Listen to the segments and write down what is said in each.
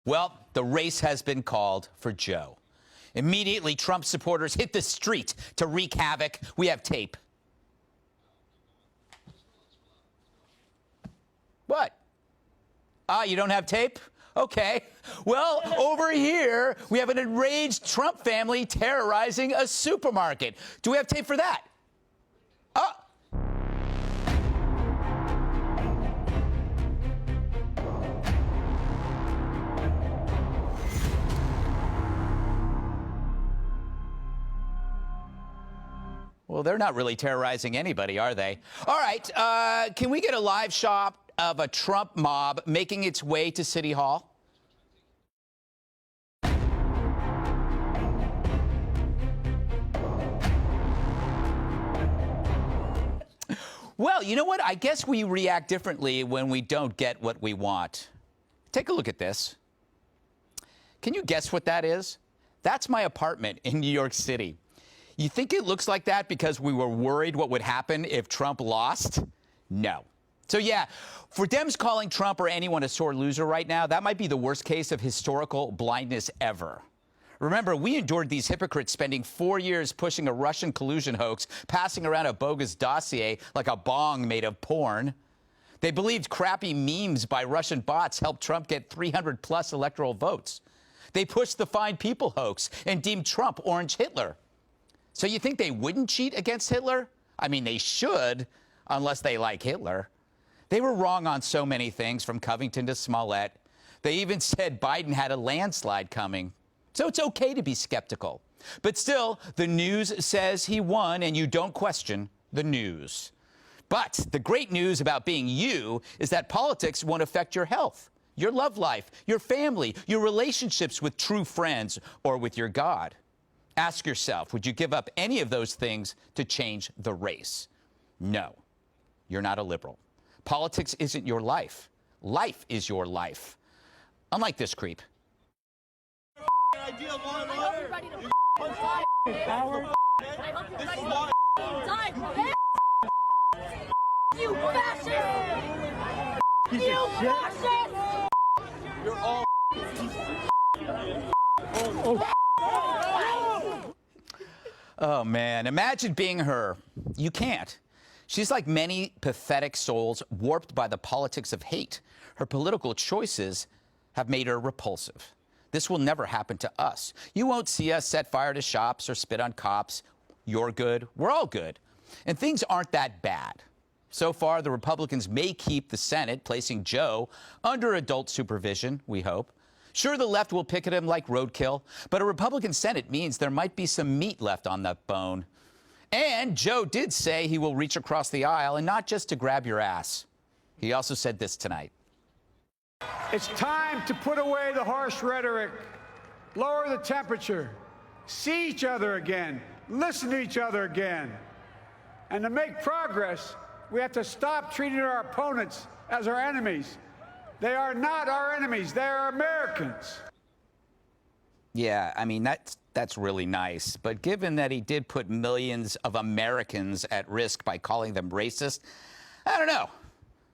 Well, the race has been called for Joe. Immediately, Trump supporters hit the street to wreak havoc. We have tape. What? You don't have tape? Okay. Well, over here, we have an enraged Trump family terrorizing a supermarket. Do we have tape for that? Well, they're not really terrorizing anybody, are they? All right, can we get a live shot of a Trump mob making its way to City Hall? Well, you know what? I guess we react differently when we don't get what we want. Take a look at this. Can you guess what that is? That's my apartment in New York City. You think it looks like that because we were worried what would happen if Trump lost? No. So, yeah, for Dems calling Trump or anyone a sore loser right now, that might be the worst case of historical blindness ever. Remember, we endured these hypocrites spending 4 years pushing a Russian collusion hoax, passing around a bogus dossier like a bong made of porn. They believed crappy memes by Russian bots helped Trump get 300-plus electoral votes. They pushed the Fine People hoax and deemed Trump Orange Hitler. So you think they wouldn't cheat against Hitler? I mean, they should, unless they like Hitler. They were wrong on so many things, from Covington to Smollett. They even said Biden had a landslide coming. So it's okay to be skeptical. But still, the news says he won, and you don't question the news. But the great news about being you is that politics won't affect your health, your love life, your family, your relationships with true friends, or with your God. Ask yourself, would you give up any of those things to change the race? No, you're not a liberal. Politics isn't your life. Life is your life. Unlike this creep. You fascist! You fascist! You're all. Oh, man, imagine being her. You can't. She's like many pathetic souls warped by the politics of hate. Her political choices have made her repulsive. This will never happen to us. You won't see us set fire to shops or spit on cops. You're good. We're all good. And things aren't that bad. So far, the Republicans may keep the Senate, placing Joe under adult supervision, we hope. Sure, the left will picket him like roadkill, but a Republican Senate means there might be some meat left on that bone. And Joe did say he will reach across the aisle, and not just to grab your ass. He also said this tonight. It's time to put away the harsh rhetoric, lower the temperature, see each other again, listen to each other again. And to make progress, we have to stop treating our opponents as our enemies. They are not our enemies. They are Americans. Yeah, I mean, that's really nice. But given that he did put millions of Americans at risk by calling them racist, I don't know.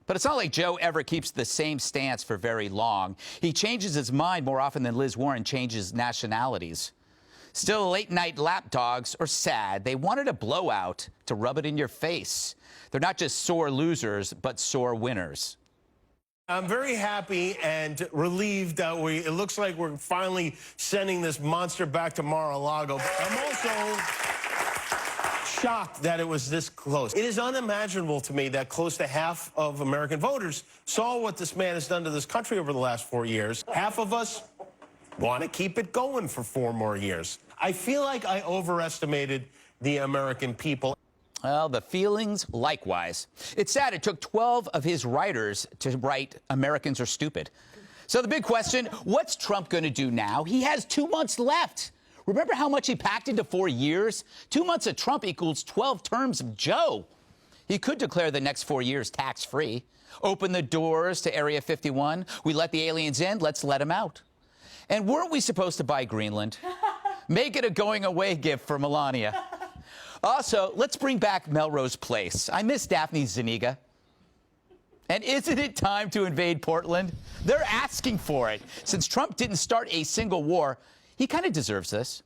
But it's not like Joe ever keeps the same stance for very long. He changes his mind more often than Liz Warren changes nationalities. Still, late-night lapdogs are sad. They wanted a blowout to rub it in your face. They're not just sore losers, but sore winners. I'm very happy and relieved that it looks like we're finally sending this monster back to Mar-a-Lago. I'm also shocked that it was this close. It is unimaginable to me that close to half of American voters saw what this man has done to this country over the last 4 years. Half of us want to keep it going for 4 more years. I feel like I overestimated the American people. Well, the feelings likewise. It's sad it took 12 of his writers to write Americans Are Stupid. So the big question, what's Trump going to do now? He has 2 months left. Remember how much he packed into 4 years? 2 months of Trump equals 12 terms of Joe. He could declare the next 4 years tax-free. Open the doors to Area 51. We let the aliens in, let's let them out. And weren't we supposed to buy Greenland? Make it a going-away gift for Melania. Also, let's bring back Melrose Place. I miss Daphne Zuniga. And isn't it time to invade Portland? They're asking for it. Since Trump didn't start a single war, he kind of deserves this.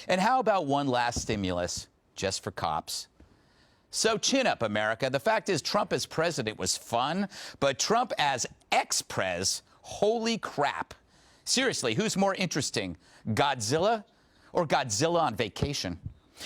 And how about one last stimulus, just for cops? So chin up, America. The fact is, Trump as president was fun, but Trump as ex-pres, holy crap. Seriously, who's more interesting, Godzilla or Godzilla on vacation?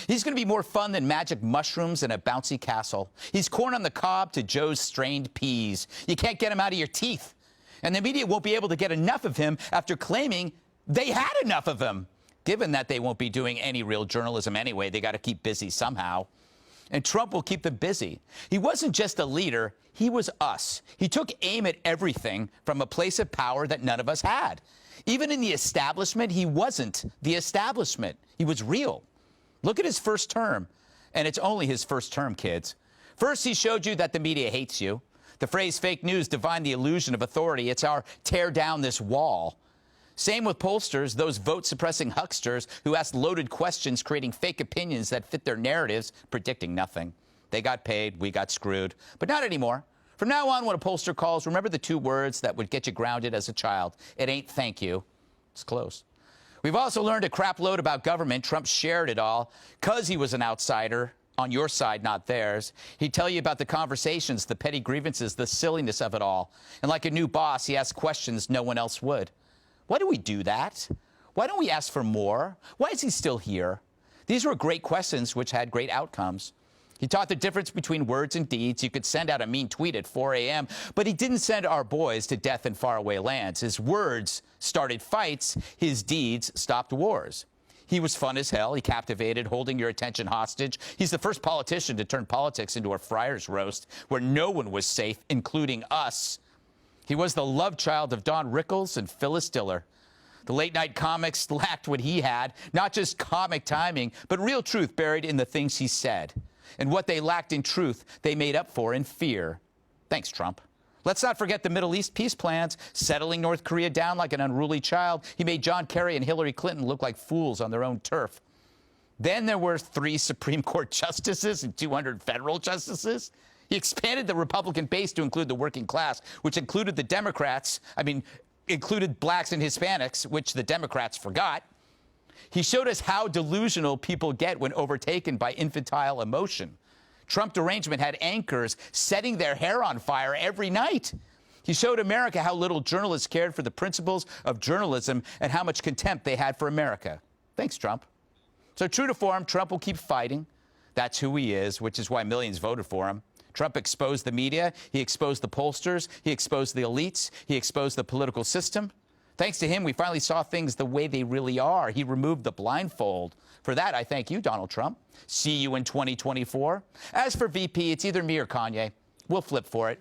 He's going to be more fun than magic mushrooms in a bouncy castle. He's corn on the cob to Joe's strained peas. You can't get him out of your teeth. And the media won't be able to get enough of him after claiming they had enough of him. Given that they won't be doing any real journalism anyway, they got to keep busy somehow. And Trump will keep them busy. He wasn't just a leader, he was us. He took aim at everything from a place of power that none of us had. Even in the establishment, he wasn't the establishment. He was real. Look at his first term. And it's only his first term, kids. First, he showed you that the media hates you. The phrase fake news defined the illusion of authority. It's our tear down this wall. Same with pollsters, those vote-suppressing hucksters who asked loaded questions, creating fake opinions that fit their narratives, predicting nothing. They got paid, we got screwed. But not anymore. From now on, when a pollster calls, remember the two words that would get you grounded as a child. It ain't thank you. It's close. We've also learned a crap load about government. Trump shared it all because he was an outsider. On your side, not theirs. He'd tell you about the conversations, the petty grievances, the silliness of it all. And like a new boss, he asked questions no one else would. Why do we do that? Why don't we ask for more? Why is he still here? These were great questions which had great outcomes. He taught the difference between words and deeds. You could send out a mean tweet at 4 a.m., but he didn't send our boys to death in faraway lands. His words started fights. His deeds stopped wars. He was fun as hell. He captivated, holding your attention hostage. He's the first politician to turn politics into a friar's roast where no one was safe, including us. He was the love child of Don Rickles and Phyllis Diller. The late-night comics lacked what he had, not just comic timing, but real truth buried in the things he said. And what they lacked in truth, they made up for in fear. Thanks, Trump. Let's not forget the Middle East peace plans, settling North Korea down like an unruly child. He made John Kerry and Hillary Clinton look like fools on their own turf. Then there were 3 Supreme Court justices and 200 federal justices. He expanded the Republican base to include the working class, which included the Democrats, included blacks and Hispanics, which the Democrats forgot. He showed us how delusional people get when overtaken by infantile emotion. Trump derangement had anchors setting their hair on fire every night. He showed America how little journalists cared for the principles of journalism and how much contempt they had for America. Thanks, Trump. So true to form, Trump will keep fighting. That's who he is, which is why millions voted for him. Trump exposed the media. He exposed the pollsters. He exposed the elites. He exposed the political system. Thanks to him, we finally saw things the way they really are. He removed the blindfold. For that, I thank you, Donald Trump. See you in 2024. As for VP, it's either me or Kanye. We'll flip for it.